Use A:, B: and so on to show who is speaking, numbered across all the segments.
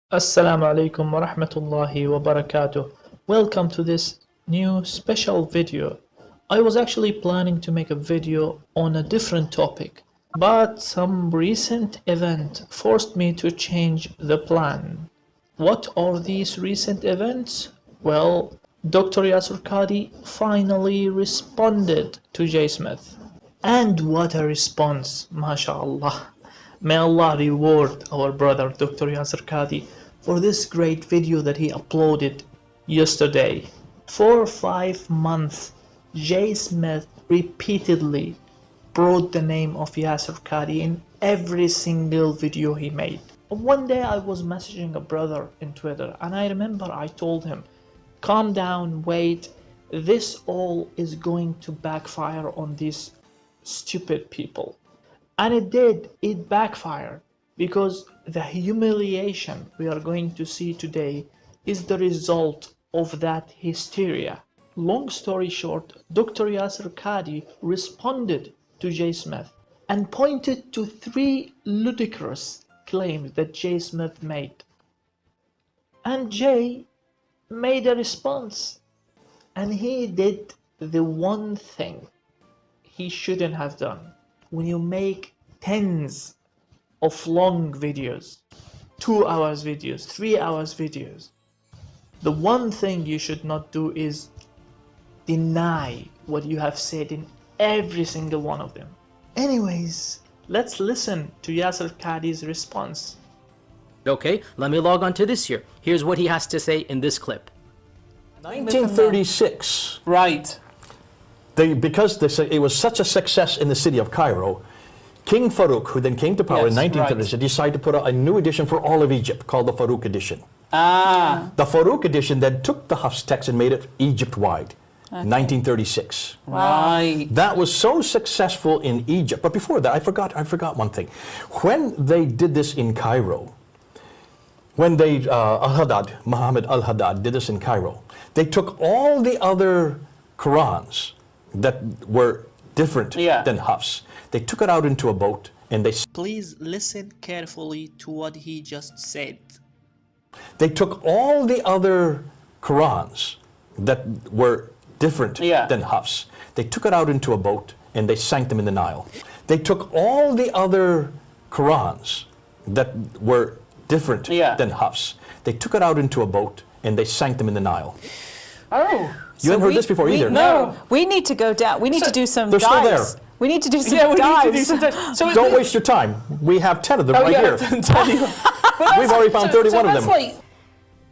A: Assalamu alaikum wa rahmatullahi wa barakatuh. Welcome to this new special video. I was actually planning to make a video on a different topic, but some recent event forced me to change the plan. What are these recent events? Well, Dr. Yasir Qadi finally responded to Jay Smith. And what a response, mashallah. May Allah reward our brother Dr. Yasir Qadi for this great video that he uploaded yesterday. For 5 months, Jay Smith repeatedly brought the name of Yasir Qadi in every single video he made. One day I was messaging a brother in Twitter and I remember I told him, calm down, wait, this all is going to backfire on these stupid people. And it did, it backfired, because the humiliation we are going to see today is the result of that hysteria. Long story short, Dr. Yasir Qadi responded to Jay Smith and pointed to 3 ludicrous claims that Jay Smith made. And Jay made a response, and he did the one thing he shouldn't have done. When you make tens of long videos, 2 hours videos, 3 hours videos, the one thing you should not do is deny what you have said in every single one of them. Anyways, let's listen to Yasir Qadi's response.
B: Okay, let me log on to this here. Here's what he has to say in this clip.
C: 1936.
D: Right.
C: Because it was such a success in the city of Cairo, King Farouk, who then came to power in 1936, decided to put out a new edition for all of Egypt called the Farouk edition. The Farouk edition then took the Hafs text and made it Egypt-wide. 1936.
D: Right.
C: That was so successful in Egypt. But before that, I forgot one thing. When they did this in Cairo, when they Muhammad al-Haddad did this in Cairo, they took all the other Qurans that were different than Hafs. They took it out into a boat and they...
A: Please listen carefully to what he just said.
C: They took all the other Qurans that were different than Hafs. They took it out into a boat and they sank them in the Nile. They took all the other Qurans that were different than Hafs. They took it out into a boat and they sank them in the Nile.
D: Oh.
C: You haven't heard this before either.
E: No, we need to go down. We need to do some
C: they're
E: dives.
C: still there.
E: We need to do some dives.
D: So
C: don't waste your time. We have 10 of them right here. We've already found 31 of them.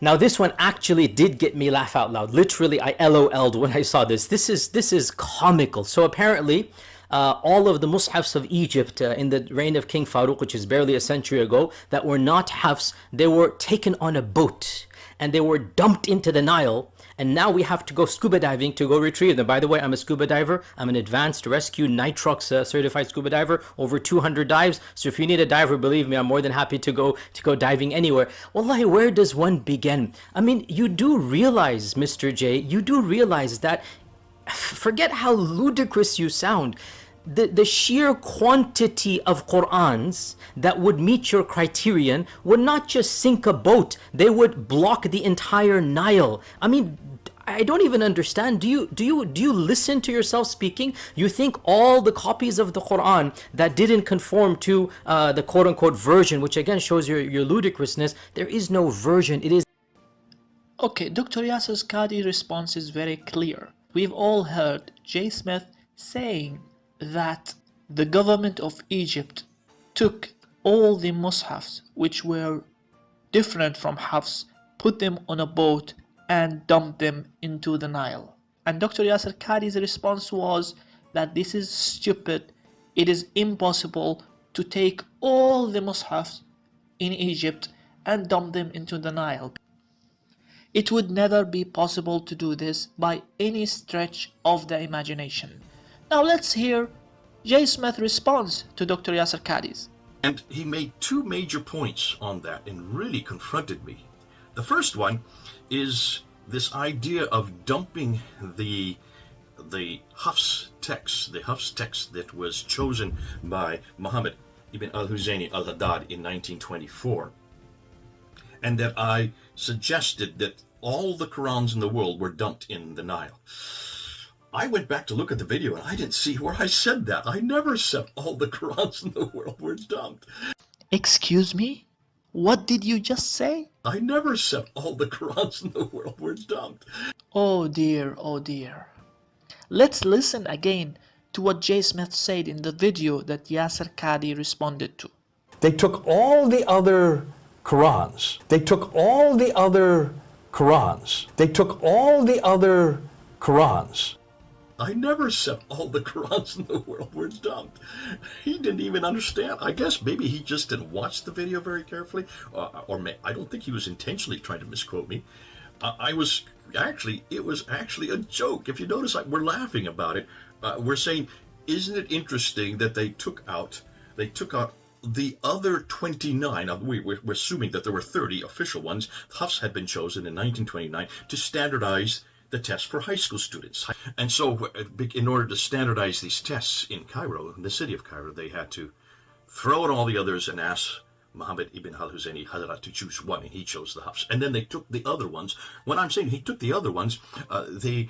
B: Now this one actually did get me laugh out loud. Literally, I LOL'd when I saw this. This is comical. So apparently, all of the mushafs of Egypt in the reign of King Farouk, which is barely a century ago, that were not hafs, they were taken on a boat and they were dumped into the Nile. And now we have to go scuba diving to go retrieve them. By the way, I'm a scuba diver. I'm an advanced rescue nitrox certified scuba diver, over 200 dives. So if you need a diver, believe me, I'm more than happy to go diving anywhere. Wallahi, where does one begin? I mean, you do realize, Mr. J, you do realize that, forget how ludicrous you sound, the sheer quantity of Qur'ans that would meet your criterion would not just sink a boat, they would block the entire Nile. I mean, I don't even understand. Do you listen to yourself speaking? You think all the copies of the Quran that didn't conform to the quote-unquote version, which again shows your ludicrousness, there is no version. It is...
A: Okay, Dr. Yasir Qadi's response is very clear. We've all heard Jay Smith saying that the government of Egypt took all the mushafs which were different from Hafs, put them on a boat and dumped them into the Nile. And Dr. Yasir Qadi's response was that this is stupid. It is impossible to take all the mushafs in Egypt and dump them into the Nile. It would never be possible to do this by any stretch of the imagination. Now let's hear Jay Smith's response to Dr. Yasir Qadi's.
F: And he made 2 major points on that and really confronted me. The first one is this idea of dumping the Hafs text, that was chosen by Muhammad ibn al-Husayni al-Haddad in 1924. and that I suggested that all the Qurans in the world were dumped in the Nile. I went back to look at the video and I didn't see where I said that. I never said all the Qurans in the world were dumped.
A: Excuse me? What did you just say?
F: I never said all the Qurans in the world were dumped.
A: Oh dear, oh dear. Let's listen again to what Jay Smith said in the video that Yasser Qadi responded to.
C: They took all the other Qurans. They took all the other Qurans. They took all the other Qurans.
F: I never said all the Qurans in the world were dumped. He didn't even understand. I guess maybe he just didn't watch the video very carefully, I don't think he was intentionally trying to misquote me. It was actually a joke. If you notice, we're laughing about it. We're saying, isn't it interesting that they took out the other 29, we're assuming that there were 30 official ones. Hafs had been chosen in 1929 to standardize the test for high school students. And so in order to standardize these tests in Cairo, in the city of Cairo, they had to throw out all the others and ask Muhammad ibn al-Husayni Hazrat to choose one, and he chose the Hafs. And then they took the other ones. When I'm saying he took the other ones, the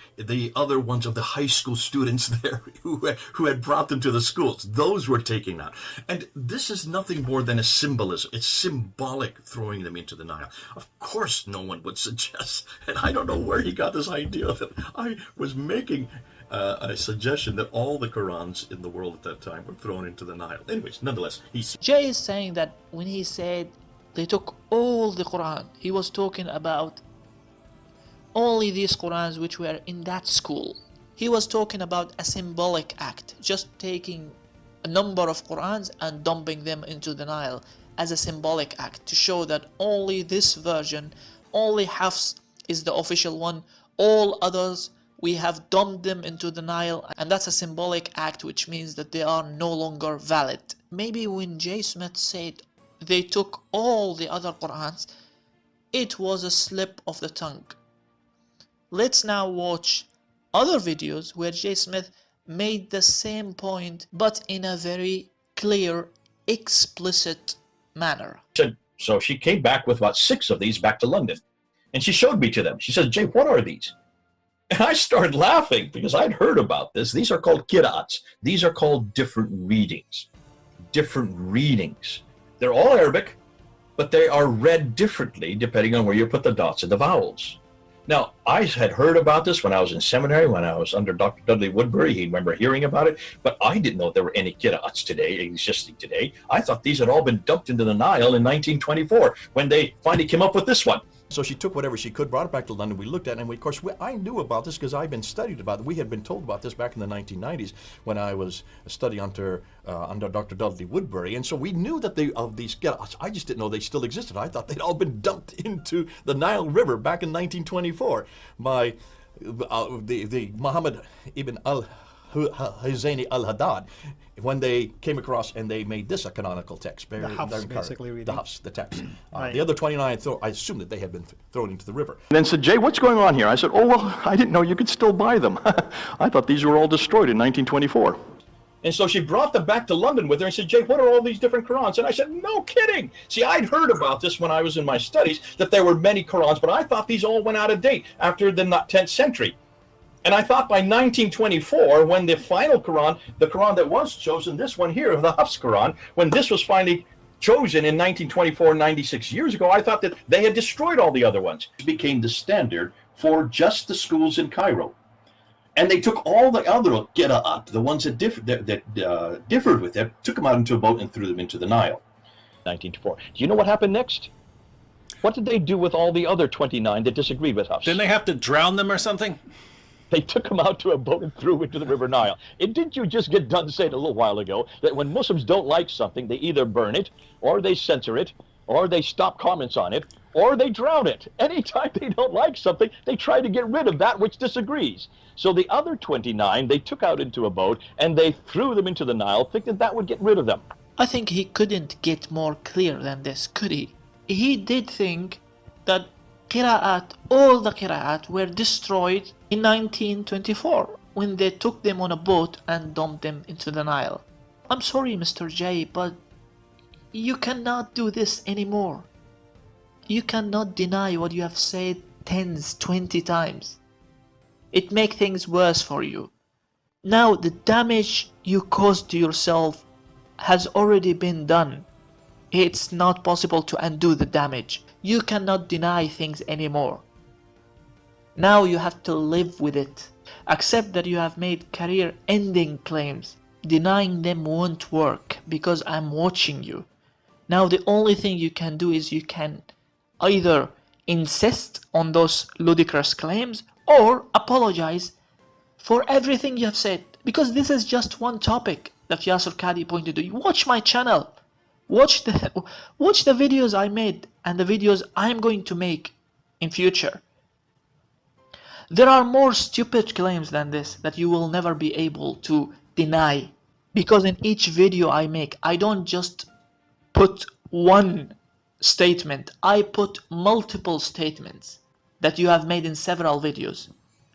F: other ones of the high school students there who had brought them to the schools, those were taken out. And this is nothing more than a symbolism. It's symbolic, throwing them into the Nile. Of course, no one would suggest, and I don't know where he got this idea that I was making a suggestion that all the Qurans in the world at that time were thrown into the Nile. Anyways, nonetheless,
A: Jay is saying that when he said they took all the Quran, he was talking about only these Qurans which were in that school. He was talking about a symbolic act, just taking a number of Qurans and dumping them into the Nile as a symbolic act to show that only this version, only Hafs is the official one, all others we have dumped them into the Nile, and that's a symbolic act, which means that they are no longer valid. Maybe when Jay Smith said they took all the other Qurans, it was a slip of the tongue. Let's now watch other videos where Jay Smith made the same point, but in a very clear, explicit manner.
G: So she came back with about 6 of these back to London, and she showed me to them. She says, Jay, what are these? And I started laughing because I'd heard about this. These are called qira'ats. These are called different readings. Different readings. They're all Arabic, but they are read differently depending on where you put the dots and the vowels. Now, I had heard about this when I was in seminary, when I was under Dr. Dudley Woodbury. He'd remember hearing about it, but I didn't know there were any qira'ats today, existing today. I thought these had all been dumped into the Nile in 1924 when they finally came up with this one.
C: So she took whatever she could, brought it back to London. We looked at it, and of course, I knew about this because I've been studied about it. We had been told about this back in the 1990s when I was studying under Dr. Dudley Woodbury. And so we knew that of these qira'ats. I just didn't know they still existed. I thought they'd all been dumped into the Nile River back in 1924 by the Muhammad ibn al-Husayni al-Haddad, when they came across and they made this a canonical text.
H: The Hafs, basically, reading.
C: The Hafs, the text.
H: Right.
C: The other 29, I assumed that they had been thrown into the river.
G: And then said, Jay, what's going on here? I said, oh, well, I didn't know you could still buy them. I thought these were all destroyed in 1924.
F: And so she brought them back to London with her and said, Jay, what are all these different Qurans? And I said, no kidding. See, I'd heard about this when I was in my studies, that there were many Qurans, but I thought these all went out of date after the 10th century. And I thought by 1924, when the final Quran, the Quran that was chosen, this one here, the Hafs Quran, when this was finally chosen in 1924, 96 years ago, I thought that they had destroyed all the other ones. It became the standard for just the schools in Cairo. And they took all the other qira'at, the ones that differed with it, took them out into a boat and threw them into the Nile.
G: 1924. Do you know what happened next? What did they do with all the other 29 that disagreed with Hafs?
H: Didn't they have to drown them or something?
G: They took them out to a boat and threw into the River Nile. And didn't you just get done saying a little while ago that when Muslims don't like something, they either burn it, or they censor it, or they stop comments on it, or they drown it? Anytime they don't like something, they try to get rid of that which disagrees. So the other 29, they took out into a boat, and they threw them into the Nile, thinking that would get rid of them.
A: I think he couldn't get more clear than this, could he? He did think that all the qira'at were destroyed in 1924 when they took them on a boat and dumped them into the Nile. I'm sorry, Mr. J, but you cannot do this anymore. you cannot deny what you have said tens, 20 times. It makes things worse for you. Now the damage you caused to yourself has already been done. It's not possible to undo the damage. You cannot deny things anymore. Now you have to live with it. Accept that you have made career-ending claims. Denying them won't work because I'm watching you. Now the only thing you can do is you can either insist on those ludicrous claims or apologize for everything you have said, because this is just one topic that Yasser Kadi pointed to. Watch my channel. Watch the videos I made and the videos I'm going to make in future. There are more stupid claims than this that you will never be able to deny, because in each video I make, I don't just put one statement, I put multiple statements that you have made in several videos,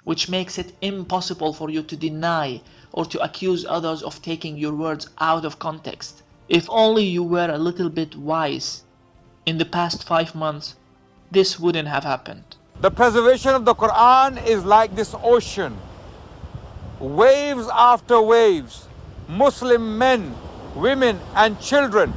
A: which makes it impossible for you to deny or to accuse others of taking your words out of context. If only you were a little bit wise in the past 5 months, this wouldn't have happened.
I: The preservation of the Quran is like this ocean. Waves after waves, Muslim men, women and children,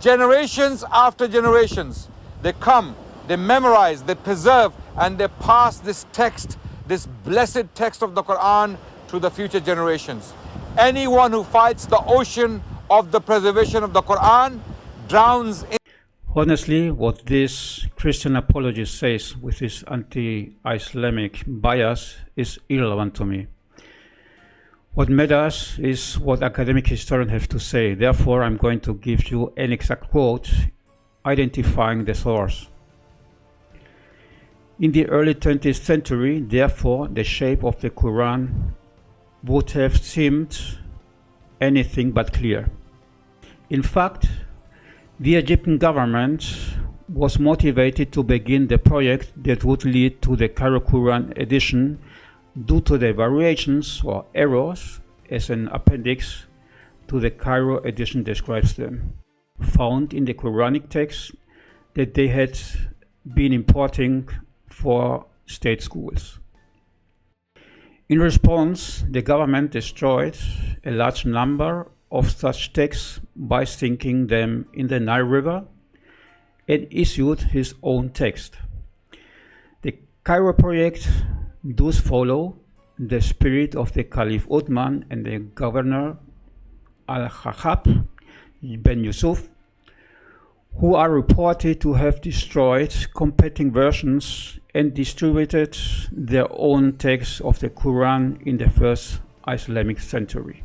I: generations after generations, they come, they memorize, they preserve, and they pass this text, this blessed text of the Quran to the future generations. Anyone who fights the ocean of the preservation of the Quran drowns in.
J: Honestly, what this Christian apologist says with his anti-Islamic bias is irrelevant to me. What matters is what academic historians have to say. Therefore, I'm going to give you an exact quote identifying the source. In the early 20th century, therefore, the shape of the Quran would have seemed anything but clear. In fact, the Egyptian government was motivated to begin the project that would lead to the Cairo Quran edition due to the variations or errors, as an appendix to the Cairo edition describes them, found in the Quranic text that they had been importing for state schools. In response, the government destroyed a large number of such texts by sinking them in the Nile River and issued his own text. The Cairo project does follow the spirit of the Caliph Uthman and the governor Al-Hahab Ben Yusuf, who are reported to have destroyed competing versions and distributed their own texts of the Quran in the first Islamic century.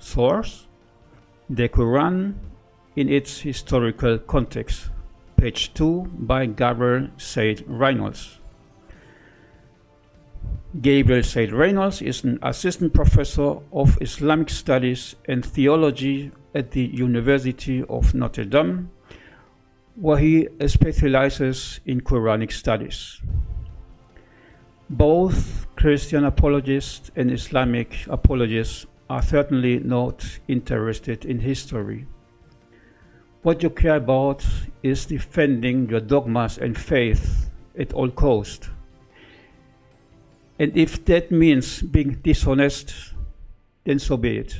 J: Source: The Quran in its historical context, page 2 by Gabriel Said Reynolds. Gabriel Said Reynolds is an assistant professor of Islamic Studies and Theology at the University of Notre Dame, where he specializes in Quranic studies. Both Christian apologists and Islamic apologists are certainly not interested in history. What you care about is defending your dogmas and faith at all cost. And if that means being dishonest, then so be it.